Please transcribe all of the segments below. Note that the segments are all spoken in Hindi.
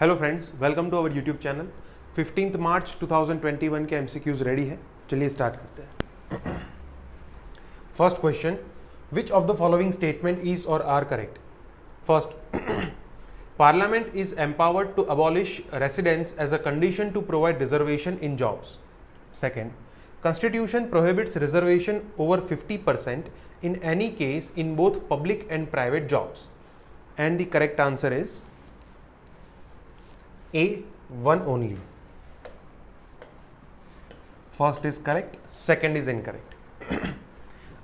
Hello friends, welcome to our YouTube channel. 15 March 2021 के एमसीक्यूज रेडी है। चलिए स्टार्ट करते हैं। First question, which of the following statement is और are correct? First, parliament is empowered to abolish residence as a condition to provide reservation in jobs. Second, Constitution prohibits reservation over 50% in any case in both public and private jobs. And the correct answer is A, one only. First is correct, second is incorrect.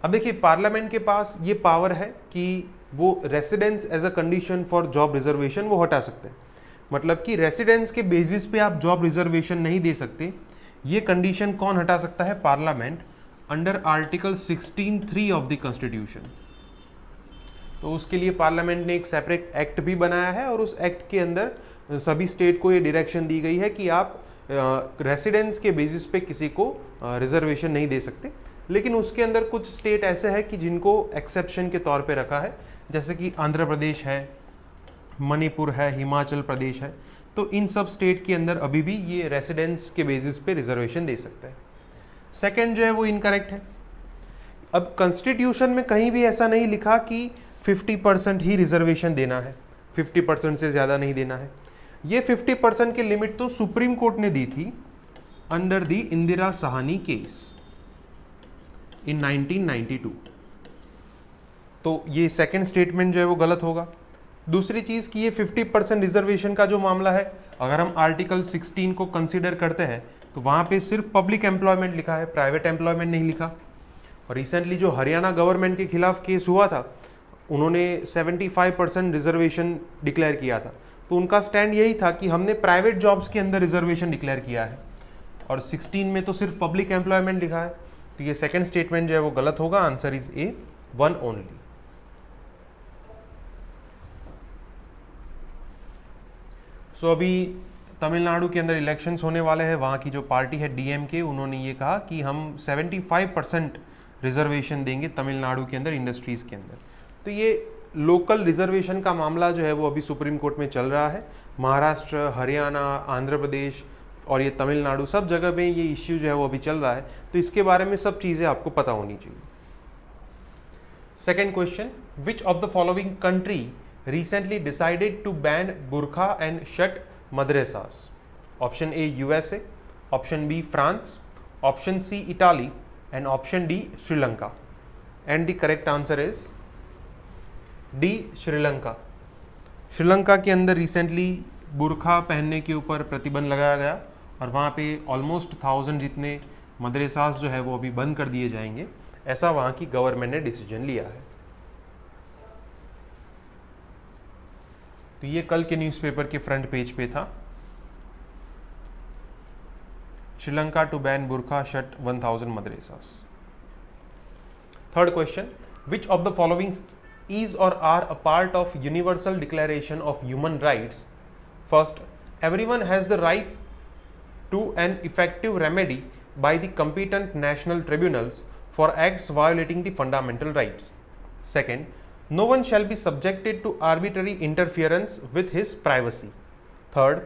अब देखिए, पार्लियामेंट के पास ये पावर है कि वो residence as a condition for job reservation वो हटा सकते हैं। मतलब कि रेसिडेंस के बेसिस पे आप जॉब रिजर्वेशन नहीं दे सकते। ये कंडीशन कौन हटा सकता है? Parliament, under article 16(3) of the constitution. तो उसके लिए पार्लियामेंट ने एक सेपरेट एक्ट भी बनाया है और उस एक्ट के अंदर सभी स्टेट को ये डायरेक्शन दी गई है कि आप रेसिडेंस के बेसिस पे किसी को रिजर्वेशन नहीं दे सकते। लेकिन उसके अंदर कुछ स्टेट ऐसे हैं कि जिनको एक्सेप्शन के तौर पे रखा है, जैसे कि आंध्र प्रदेश है, मणिपुर है, हिमाचल प्रदेश है। तो इन सब स्टेट के अंदर अभी भी ये रेसिडेंस के बेसिस पे रिजर्वेशन दे सकते हैं। सेकंड जो है वो इनकरेक्ट है। अब कॉन्स्टिट्यूशन में कहीं भी ऐसा नहीं लिखा कि 50% ही रिजर्वेशन देना है, 50% से ज़्यादा नहीं देना है। ये 50% की लिमिट तो सुप्रीम कोर्ट ने दी थी under the Indira Sahni case in 1992। तो ये सेकंड स्टेटमेंट जो है वो गलत होगा। दूसरी चीज़ कि ये 50% रिजर्वेशन का जो मामला है, अगर हम आर्टिकल 16 को कंसीडर करते हैं तो वहाँ पे सिर्फ पब्लिक एम्प्लॉयमेंट लिखा है, प्राइवेट एम्प्लॉयमेंट नहीं लिखा। और रिसेंटली जो हरियाणा गवर्नमेंट के खिलाफ केस हुआ था, उन्होंने 75% रिजर्वेशन डिक्लेयर किया था। तो उनका स्टैंड यही था कि हमने प्राइवेट जॉब्स के अंदर रिजर्वेशन डिक्लेयर किया है और 16 में तो सिर्फ पब्लिक एम्प्लॉयमेंट लिखा है। तो ये सेकेंड स्टेटमेंट जो है वो गलत होगा। Answer is a, one only. So अभी तमिलनाडु के अंदर इलेक्शंस होने वाले हैं। वहाँ की जो पार्टी है डीएमके, उन्होंने ये कहा कि हम 75% रिजर्वेशन देंगे तमिलनाडु के अंदर इंडस्ट्रीज़ के अंदर। तो ये लोकल रिजर्वेशन का मामला जो है वो अभी सुप्रीम कोर्ट में चल रहा है। महाराष्ट्र, हरियाणा, आंध्र प्रदेश और ये तमिलनाडु, सब जगह में ये इश्यू जो है वो अभी चल रहा है। तो इसके बारे में सब चीज़ें आपको पता होनी चाहिए। Second question, which of the following country recently decided to ban burqa and shirt madrasas? Option A USA, option B France, option C Italy and option D Sri Lanka. And the correct answer is D, Sri Lanka. Sri Lanka के अंदर रिसेंटली बुरखा पहनने के ऊपर प्रतिबंध लगाया गया और वहाँ पे ऑलमोस्ट 1000 जितने मदरसास जो है वो अभी बंद कर दिए जाएंगे। ऐसा वहाँ की गवर्नमेंट ने डिसीजन लिया है। तो ये कल के न्यूज़पेपर के फ्रंट पेज पे था। श्रीलंका टू बैन बुरखा shirt 1000 मदरसास। Third question, which of the following is और are a part of universal declaration of human rights? First, everyone has the right to an effective remedy by the competent national tribunals for acts violating the fundamental rights. Second, no one shall be subjected to arbitrary interference with his privacy. Third,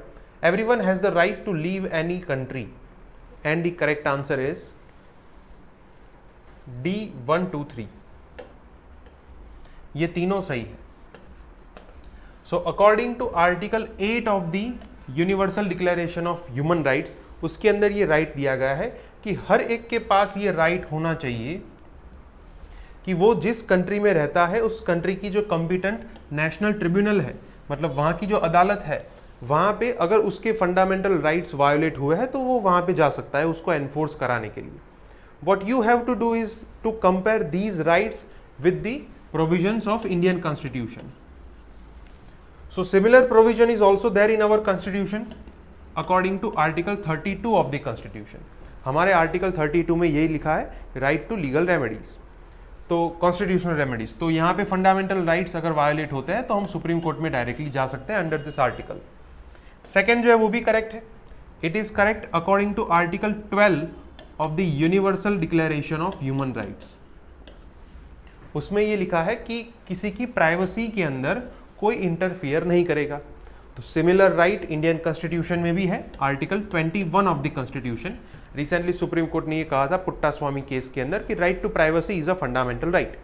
everyone has the right to leave any country. And the correct answer is D, 1, 2, 3. ये तीनों सही है। So according to Article 8 of the Universal Declaration of Human Rights, उसके अंदर ये राइट दिया गया है कि हर एक के पास ये राइट होना चाहिए कि वो जिस कंट्री में रहता है उस कंट्री की जो कॉम्पिटेंट नेशनल ट्रिब्यूनल है, मतलब वहाँ की जो अदालत है, वहाँ पे अगर उसके फंडामेंटल राइट्स वायोलेट हुए हैं तो वो वहाँ पे जा सकता है उसको एनफोर्स कराने के लिए। What you have to do is to compare these rights with the provisions of Indian constitution. So similar provision is also there in our constitution according to article 32 of the constitution. हमारे आर्टिकल 32 में यही लिखा है, राइट टू लीगल रेमेडीज, तो कॉन्स्टिट्यूशनल रेमेडीज। तो यहाँ पे फंडामेंटल राइट्स अगर वायोलेट होते हैं तो हम सुप्रीम कोर्ट में डायरेक्टली जा सकते हैं अंडर दिस आर्टिकल। सेकेंड जो है वो भी करेक्ट है। It is correct according to article 12 of the universal declaration of human rights. उसमें ये लिखा है कि किसी की प्राइवेसी के अंदर कोई इंटरफियर नहीं करेगा। तो सिमिलर राइट इंडियन कॉन्स्टिट्यूशन में भी है, article 21 of the constitution. Recently supreme court ने ये कहा था पुट्टा स्वामी केस के अंदर कि right to privacy is a fundamental right.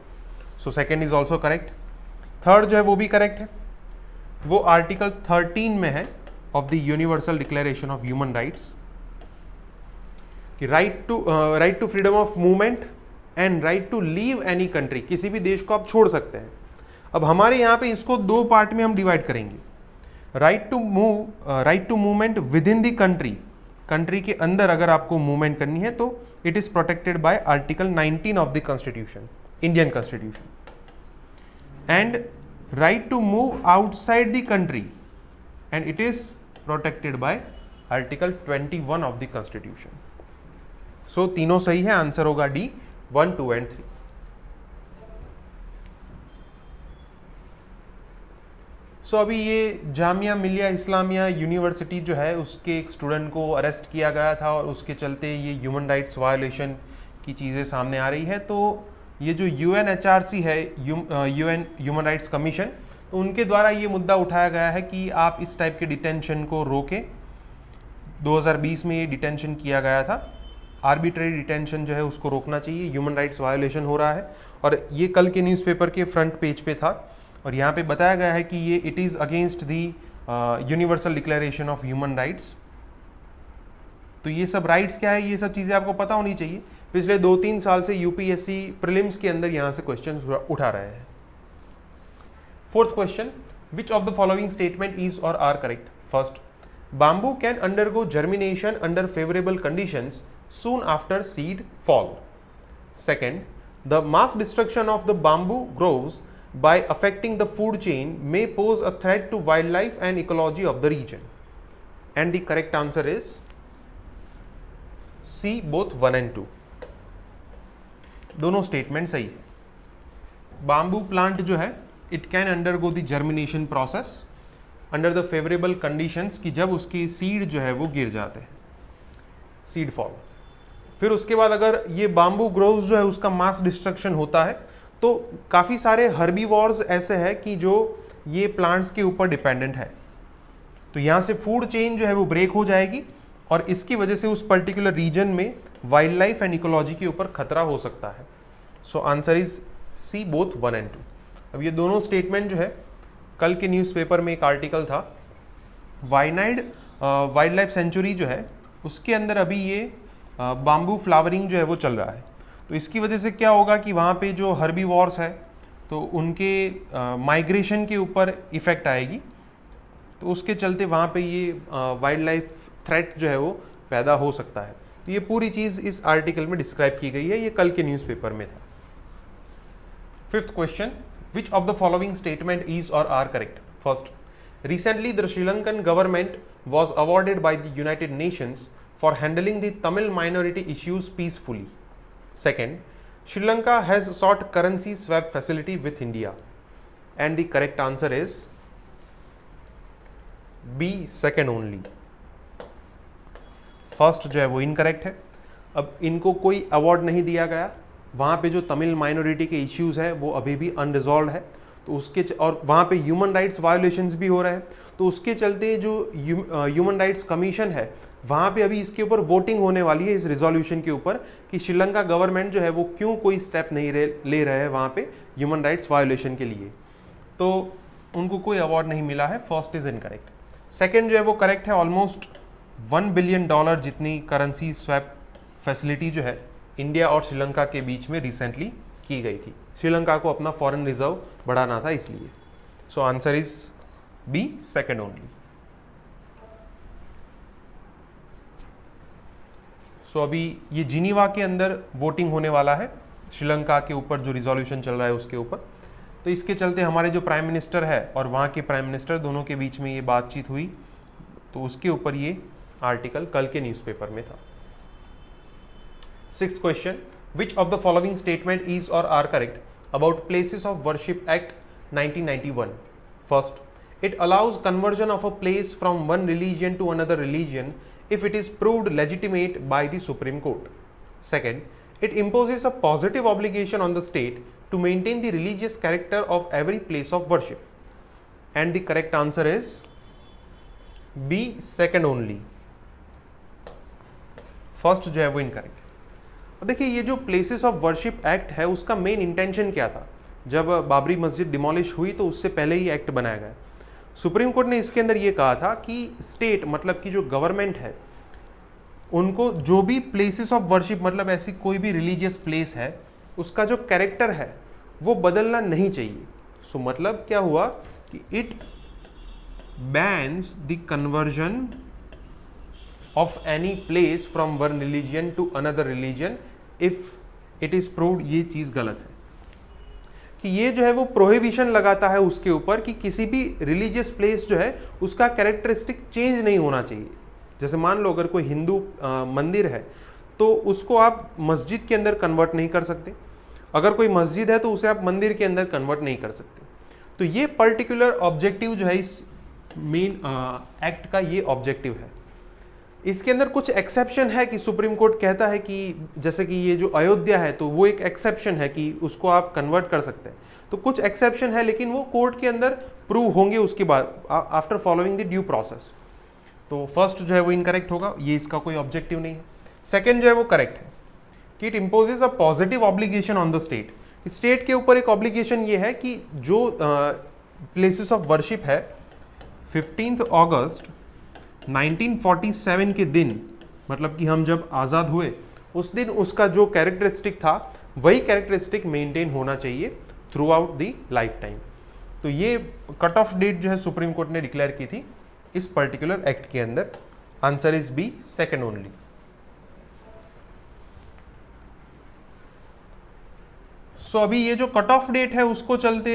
So second is also correct. Third जो है वो भी करेक्ट है, वो आर्टिकल 13 में है of the universal declaration of human rights कि right to freedom of movement and right to leave any country, किसी भी देश को आप छोड़ सकते हैं। अब हमारे यहाँ पे इसको दो पार्ट में हम डिवाइड करेंगे। Right to movement within the country, country के अंदर अगर आपको मूवमेंट करनी है तो it is protected by article 19 of the constitution, Indian constitution. And right to move outside the country and it is protected by article 21 of the constitution. So तीनों सही है, आंसर होगा डी 1, 2 एंड 3। सो अभी ये जामिया मिलिया इस्लामिया यूनिवर्सिटी जो है उसके एक स्टूडेंट को अरेस्ट किया गया था और उसके चलते ये ह्यूमन राइट्स वायलेशन की चीज़ें सामने आ रही है। तो ये जो UNHRC है, UN ह्यूमन राइट्स कमीशन, तो उनके द्वारा ये मुद्दा उठाया गया है कि आप इस टाइप के डिटेंशन को रोकें। 2020 में ये डिटेंशन किया गया था, आर्बिट्रेरी डिटेंशन जो है उसको रोकना चाहिए, ह्यूमन राइट्स वायलेशन हो रहा है। और ये कल के न्यूज़पेपर के फ्रंट पेज पे था और यहाँ पे बताया गया है कि ये it is against the universal declaration of human rights. तो ये सब राइट्स क्या है, ये सब चीज़ें आपको पता होनी चाहिए। पिछले 2-3 साल से UPSC प्रीलिम्स के अंदर यहाँ से क्वेश्चन उठा रहे हैं। Fourth question, which of the following statement is और are correct? First, bamboo can undergo germination under favorable conditions soon after seed fall. Second, the mass destruction of the bamboo groves by affecting the food chain may pose a threat to wildlife and ecology of the region. And the correct answer is C, both 1 and 2. दोनों स्टेटमेंट सही है। बाम्बू प्लांट जो है it can undergo the germination process under the favourable conditions कि जब उसकी सीड जो है वो गिर जाते हैं, सीड फॉल। फिर उसके बाद अगर ये बाम्बू ग्रोव्स जो है उसका मास डिस्ट्रक्शन होता है तो काफ़ी सारे हर्बीवॉर्स ऐसे हैं कि जो ये प्लांट्स के ऊपर डिपेंडेंट है, तो यहाँ से फूड चेन जो है वो ब्रेक हो जाएगी और इसकी वजह से उस पर्टिकुलर रीजन में वाइल्ड लाइफ एंड इकोलॉजी के ऊपर खतरा हो सकता है। So answer is C, both 1 and 2। अब ये दोनों स्टेटमेंट जो है, कल के न्यूज़पेपर में एक आर्टिकल था, वाइनाइड वाइल्ड लाइफ सेंचुरी जो है उसके अंदर अभी ये बाम्बू फ्लावरिंग जो है वो चल रहा है। तो इसकी वजह से क्या होगा कि वहाँ पे जो हर्बीवॉर्स है तो उनके माइग्रेशन के ऊपर इफ़ेक्ट आएगी, तो उसके चलते वहाँ पे ये वाइल्ड लाइफ थ्रेट जो है वो पैदा हो सकता है। तो ये पूरी चीज़ इस आर्टिकल में डिस्क्राइब की गई है, ये कल के न्यूज़पेपर में था। Fifth question, which of the following statement is or are correct? First, recently the Sri Lankan government was awarded by the United Nations for handling the Tamil minority issues peacefully. Second, Sri Lanka has sought currency swap facility with India. And the correct answer is B, second only. First जो है वो incorrect है। अब इनको कोई अवार्ड नहीं दिया गया, वहाँ पे जो तमिल माइनॉरिटी के इश्यूज़ है वो अभी भी अनरिजॉल्व है, तो उसके और वहाँ पे ह्यूमन राइट्स वायोलेशंस भी हो रहे हैं, तो उसके चलते जो ह्यूमन राइट्स कमीशन है वहाँ पे अभी इसके ऊपर वोटिंग होने वाली है, इस रिजोल्यूशन के ऊपर कि श्रीलंका गवर्नमेंट जो है वो क्यों कोई स्टेप नहीं ले रहे हैं वहाँ पे ह्यूमन राइट्स वायोलेशन के लिए। तो उनको कोई अवार्ड नहीं मिला है, फर्स्ट इज इनकरेक्ट। सेकेंड जो है वो करेक्ट है, ऑलमोस्ट $1 बिलियन जितनी करेंसी स्वैप फैसिलिटी जो है इंडिया और श्रीलंका के बीच में रिसेंटली की गई थी। श्रीलंका को अपना फॉरेन रिजर्व बढ़ाना था इसलिए। So answer is B, second only. So अभी ये जिनीवा के अंदर वोटिंग होने वाला है श्रीलंका के ऊपर, जो रिजोल्यूशन चल रहा है उसके ऊपर। तो इसके चलते हमारे जो प्राइम मिनिस्टर है और वहाँ के प्राइम मिनिस्टर दोनों के बीच में ये बातचीत हुई, तो उसके ऊपर ये आर्टिकल कल के न्यूज़पेपर में था। Sixth question, which of the following statement is or are correct about Places of Worship Act 1991? First, it allows conversion of a place from one religion to another religion if it is proved legitimate by the Supreme Court. Second, it imposes a positive obligation on the state to maintain the religious character of every place of worship. And the correct answer is B second only, first जो है वो इनकरेक्ट। अब देखिए ये जो प्लेसेस ऑफ वर्शिप एक्ट है उसका मेन इंटेंशन क्या था? जब बाबरी मस्जिद डिमोलिश हुई तो उससे पहले ही एक्ट बनाया गया। सुप्रीम कोर्ट ने इसके अंदर ये कहा था कि स्टेट मतलब कि जो गवर्नमेंट है उनको जो भी प्लेसेस ऑफ वर्शिप मतलब ऐसी कोई भी रिलीजियस प्लेस है उसका जो कैरेक्टर है वो बदलना नहीं चाहिए। सो मतलब क्या हुआ कि it bans the conversion of any place from one religion to another religion if it is proved, ये चीज गलत है कि ये जो है वो प्रोहिबिशन लगाता है उसके ऊपर कि किसी भी रिलीजियस प्लेस जो है उसका कैरेक्टरिस्टिक चेंज नहीं होना चाहिए। जैसे मान लो अगर कोई हिंदू मंदिर है तो उसको आप मस्जिद के अंदर कन्वर्ट नहीं कर सकते, अगर कोई मस्जिद है तो उसे आप मंदिर के अंदर कन्वर्ट नहीं कर सकते। तो ये पर्टिकुलर ऑब्जेक्टिव जो है इस मेन एक्ट का ये ऑब्जेक्टिव है। इसके अंदर कुछ एक्सेप्शन है कि सुप्रीम कोर्ट कहता है कि जैसे कि ये जो अयोध्या है तो वो एक एक्सेप्शन है कि उसको आप कन्वर्ट कर सकते हैं। तो कुछ एक्सेप्शन है लेकिन वो कोर्ट के अंदर प्रूव होंगे उसके बाद after following the due process. तो फर्स्ट जो है वो इनकरेक्ट होगा, ये इसका कोई ऑब्जेक्टिव नहीं है। सेकेंड जो है वो करेक्ट है कि it imposes a positive obligation on the state. State के ऊपर एक ऑब्लिगेशन ये है कि जो प्लेसेस ऑफ वर्शिप है 15 अगस्त 1947 के दिन मतलब कि हम जब आज़ाद हुए उस दिन उसका जो कैरेक्टरिस्टिक था वही कैरेक्टरिस्टिक मेंटेन होना चाहिए through out the life time. तो ये कट ऑफ डेट जो है सुप्रीम कोर्ट ने डिक्लेयर की थी इस पर्टिकुलर एक्ट के अंदर। Answer is B second only. So अभी ये जो कट ऑफ डेट है उसको चलते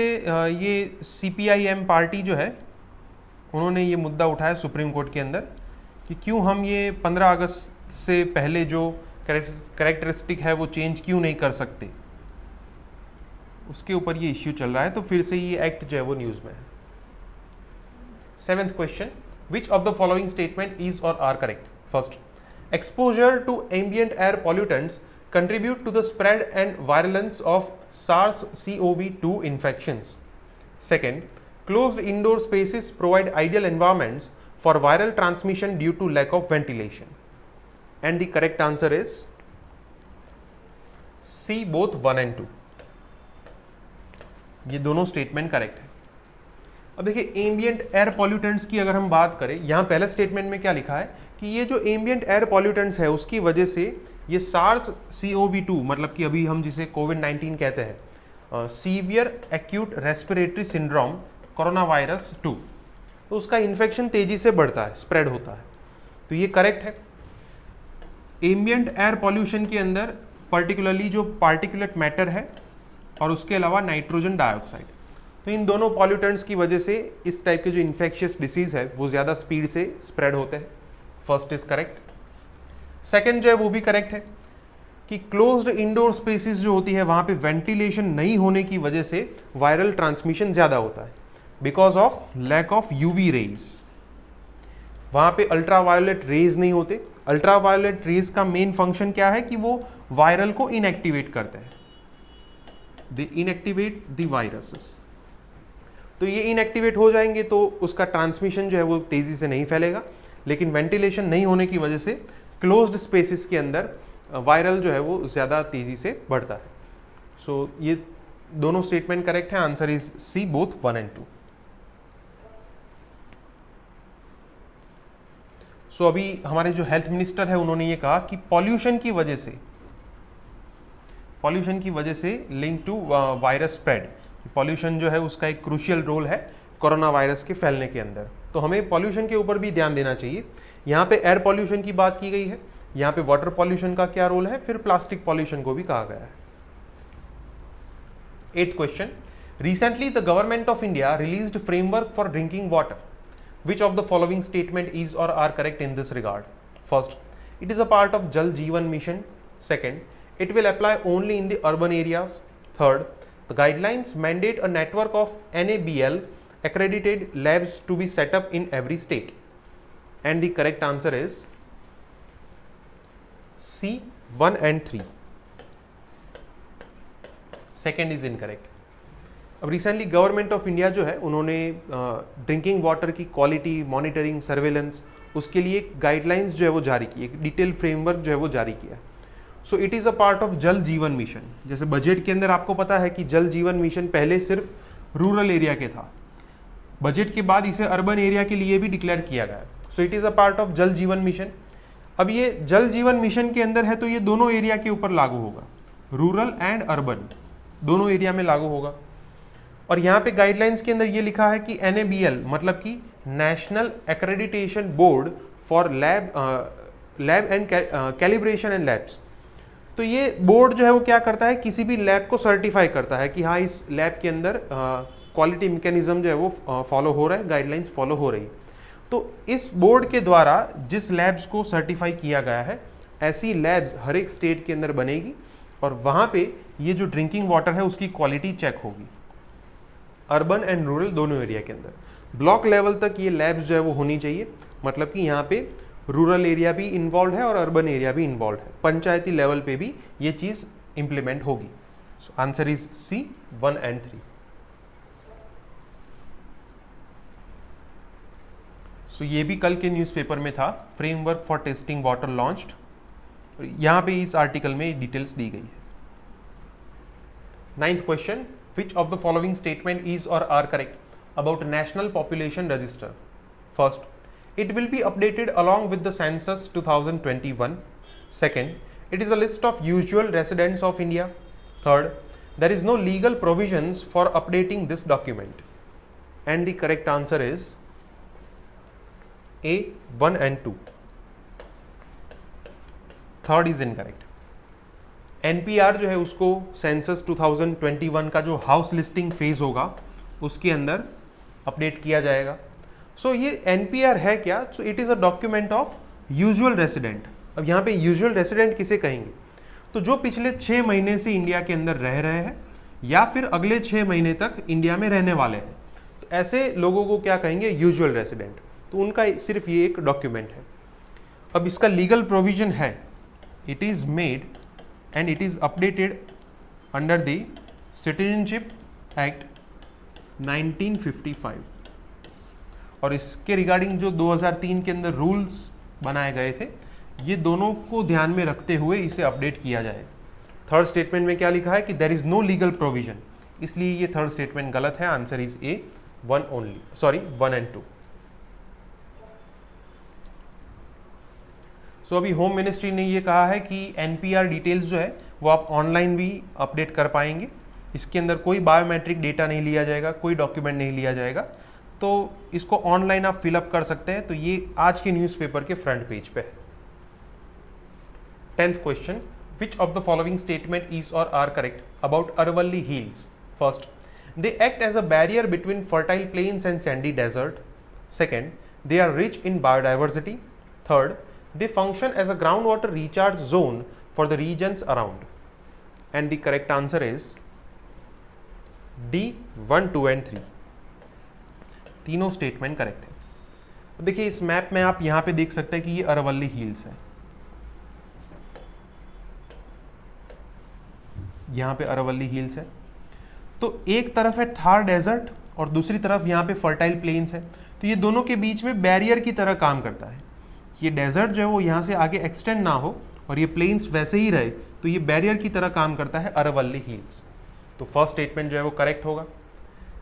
ये CPIM पार्टी जो है उन्होंने ये मुद्दा उठाया सुप्रीम कोर्ट के अंदर कि क्यों हम ये 15 अगस्त से पहले जो कैरेक्टरिस्टिक है वो चेंज क्यों नहीं कर सकते, उसके ऊपर ये इश्यू चल रहा है। तो फिर से ये एक्ट जो है वो न्यूज़ में है। 7th question, which of the following statement is और are correct? First, exposure to ambient air pollutants contribute to the spread and virulence of SARS-CoV-2 infections. Second, closed indoor spaces provide ideal environments for viral transmission due to lack of ventilation. And the correct answer is C, both 1 and 2. ये दोनों स्टेटमेंट करेक्ट है। अब देखिए एम्बियंट एयर पॉल्यूटेंट्स की अगर हम बात करें, यहाँ पहले स्टेटमेंट में क्या लिखा है कि ये जो एम्बियंट एयर पॉल्यूटेंट्स है उसकी वजह से ये SARS-CoV-2 मतलब कि अभी हम जिसे कोविड-19 कहते हैं, severe acute respiratory syndrome corona virus 2, तो उसका इन्फेक्शन तेजी से बढ़ता है, स्प्रेड होता है। तो ये करेक्ट है। एम्बियंट एयर पॉल्यूशन के अंदर पर्टिकुलरली जो पार्टिकुलेट मैटर है और उसके अलावा नाइट्रोजन डाइऑक्साइड, तो इन दोनों पॉल्यूटेंट्स की वजह से इस टाइप के जो इन्फेक्शियस डिसीज है वो ज़्यादा स्पीड से स्प्रेड होते हैं। First is correct. सेकेंड जो है वो भी करेक्ट है कि क्लोज्ड इंडोर स्पेसिस जो होती है वहाँ पे वेंटिलेशन नहीं होने की वजह से वायरल ट्रांसमिशन ज़्यादा होता है because of lack of UV rays. वहाँ पे अल्ट्रावायोलेट रेज नहीं होते। अल्ट्रावायोलेट रेज का मेन फंक्शन क्या है कि वो वायरल को इनएक्टिवेट करते हैं, दे इनएक्टिवेट द वायरसेस। तो ये इनएक्टिवेट हो जाएंगे तो उसका ट्रांसमिशन जो है वो तेज़ी से नहीं फैलेगा, लेकिन वेंटिलेशन नहीं होने की वजह से क्लोज्ड स्पेसिस के अंदर वायरल जो है वो ज़्यादा तेज़ी से बढ़ता है। सो ये दोनों स्टेटमेंट करेक्ट है। Answer is C, both 1 and 2। So अभी हमारे जो हेल्थ मिनिस्टर है उन्होंने ये कहा कि पॉल्यूशन की वजह से link to virus spread, pollution जो है उसका एक क्रूशियल रोल है कोरोना वायरस के फैलने के अंदर। तो हमें पॉल्यूशन के ऊपर भी ध्यान देना चाहिए। यहाँ पे एयर पॉल्यूशन की बात की गई है, यहाँ पे वाटर पॉल्यूशन का क्या रोल है, फिर प्लास्टिक पॉल्यूशन को भी कहा गया है। 8th question, recently the government of India released framework for drinking water. Which of the following statement is और are correct in this regard? First, it is a part of Jal Jeevan Mission. Second, it will apply only in the urban areas. Third, the guidelines mandate a network of NABL accredited labs to be set up in every state. And the correct answer is C, 1 and 3. Second is incorrect. अब रिसेंटली गवर्नमेंट ऑफ इंडिया जो है उन्होंने ड्रिंकिंग वाटर की क्वालिटी मॉनिटरिंग सर्वेलेंस उसके लिए गाइडलाइंस जो है वो जारी की, एक डिटेल फ्रेमवर्क जो है वो जारी किया। So it is a part of Jal Jeevan mission. जैसे बजट के अंदर आपको पता है कि जल जीवन मिशन पहले सिर्फ रूरल एरिया के था, बजट के बाद इसे अर्बन एरिया के लिए भी डिक्लेयर किया गया। So it is a part of Jal Jeevan mission. अब ये जल जीवन मिशन के अंदर है तो ये दोनों एरिया के ऊपर लागू होगा, रूरल एंड अर्बन दोनों एरिया में लागू होगा। और यहाँ पे गाइडलाइंस के अंदर ये लिखा है कि NABL मतलब कि national accreditation board for lab and calibration and labs. तो ये बोर्ड जो है वो क्या करता है, किसी भी लैब को सर्टिफाई करता है कि हाँ इस लैब के अंदर क्वालिटी मैकेनिज्म जो है वो फॉलो हो रहा है, गाइडलाइंस फॉलो हो रही है। तो इस बोर्ड के द्वारा जिस लैब्स को सर्टिफाई किया गया है ऐसी लैब्स हर एक स्टेट के अंदर बनेगी और वहाँ पे ये जो ड्रिंकिंग वाटर है उसकी क्वालिटी चेक होगी, अर्बन एंड रूरल दोनों एरिया के अंदर। ब्लॉक लेवल तक ये लैब्स जो है वो होनी चाहिए, मतलब कि यहाँ पे रूरल एरिया भी इन्वॉल्व है और अर्बन एरिया भी इन्वॉल्व है, पंचायती लेवल पे भी ये चीज़ इंप्लीमेंट होगी। सो आंसर इज C 1 and 3। सो ये भी कल के न्यूज़पेपर में था, framework for testing water launched. यहाँ पे इस आर्टिकल में डिटेल्स दी गई है। 9th question, which of the following statement is or are correct about national population register? First, it will be updated along with the census 2021. Second, it is a list of usual residents of India. Third, there is no legal provisions for updating this document. And the correct answer is A 1 and 2. Third is incorrect. NPR जो है उसको सेंसस 2021 का जो हाउस लिस्टिंग फेज होगा उसके अंदर अपडेट किया जाएगा। सो ये NPR है क्या? So it is a document of usual resident. अब यहाँ पे यूजुअल रेसिडेंट किसे कहेंगे? तो जो पिछले 6 महीने से इंडिया के अंदर रह रहे हैं या फिर अगले 6 महीने तक इंडिया में रहने वाले हैं, तो ऐसे लोगों को क्या कहेंगे? Usual resident. तो उनका सिर्फ ये एक डॉक्यूमेंट है। अब इसका लीगल प्रोविजन है, it is made and it is updated under the Citizenship Act 1955 और इसके रिगार्डिंग जो 2003 के अंदर रूल्स बनाए गए थे ये दोनों को ध्यान में रखते हुए इसे अपडेट किया जाए। थर्ड स्टेटमेंट में क्या लिखा है कि there is no legal provision, इसलिए ये थर्ड स्टेटमेंट गलत है। Answer is A 1 only, sorry 1 and 2। So अभी होम मिनिस्ट्री ने ये कहा है कि NPR डिटेल्स जो है वो आप ऑनलाइन भी अपडेट कर पाएंगे। इसके अंदर कोई बायोमेट्रिक डेटा नहीं लिया जाएगा, कोई डॉक्यूमेंट नहीं लिया जाएगा, तो इसको ऑनलाइन आप फिलअप कर सकते हैं। तो ये आज के न्यूज़पेपर के फ्रंट पेज पे है। 10th question, which of the following statement is और are correct about Aravalli Hills? First, they act as a barrier between fertile plains and sandy desert. Second, they are rich in biodiversity. Third, they function as a groundwater recharge zone for the regions around. And the correct answer is D 1, 2 and 3। तीनों स्टेटमेंट करेक्ट है। देखिए इस मैप में आप यहाँ पे देख सकते हैं कि ये अरवल्ली हिल्स है, यहाँ पे अरवल्ली हिल्स है। तो एक तरफ है थार डेजर्ट और दूसरी तरफ यहाँ पे फर्टाइल प्लेन्स है, तो ये दोनों के बीच में बैरियर की तरह काम करता है। ये डेजर्ट जो है वो यहाँ से आगे एक्सटेंड ना हो और ये प्लेन्स वैसे ही रहे, तो ये बैरियर की तरह काम करता है अरवल्ली हिल्स। तो फर्स्ट स्टेटमेंट जो है वो करेक्ट होगा।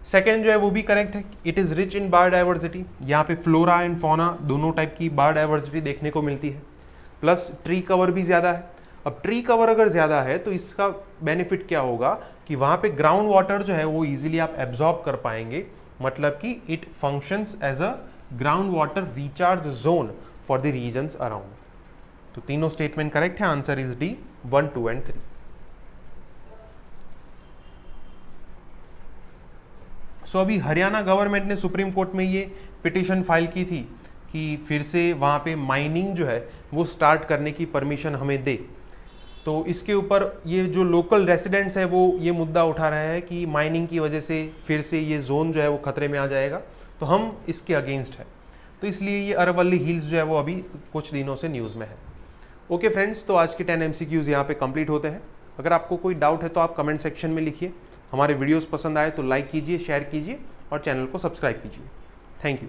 सेकेंड जो है वो भी करेक्ट है, it is rich in biodiversity. यहाँ पे फ्लोरा एंड फौना दोनों टाइप की बायोडाइवर्सिटी देखने को मिलती है, प्लस ट्री कवर भी ज़्यादा है। अब ट्री कवर अगर ज़्यादा है तो इसका बेनिफिट क्या होगा कि वहाँ पे ग्राउंड वाटर जो है वो ईजिली आप एब्जॉर्ब कर पाएंगे, मतलब कि it functions as a ground water recharge zone for the regions around. तो तीनों स्टेटमेंट करेक्ट है। Answer is D 1, 2 and 3। So अभी हरियाणा गवर्नमेंट ने सुप्रीम कोर्ट में ये पिटीशन फाइल की थी कि फिर से वहाँ पे माइनिंग जो है वो स्टार्ट करने की परमिशन हमें दे। तो इसके ऊपर ये जो लोकल रेसिडेंट्स है वो ये मुद्दा उठा रहे हैं कि माइनिंग की वजह से फिर से ये जोन जो है वो खतरे में आ जाएगा, तो हम इसके अगेंस्ट है। तो इसलिए ये अरवल्ली हिल्स जो है वो अभी कुछ दिनों से न्यूज़ में है। ओके फ्रेंड्स, तो आज के 10 MCQs यहाँ पे कंप्लीट होते हैं। अगर आपको कोई डाउट है तो आप कमेंट सेक्शन में लिखिए, हमारे वीडियोस पसंद आए तो लाइक कीजिए, शेयर कीजिए और चैनल को सब्सक्राइब कीजिए। Thank you.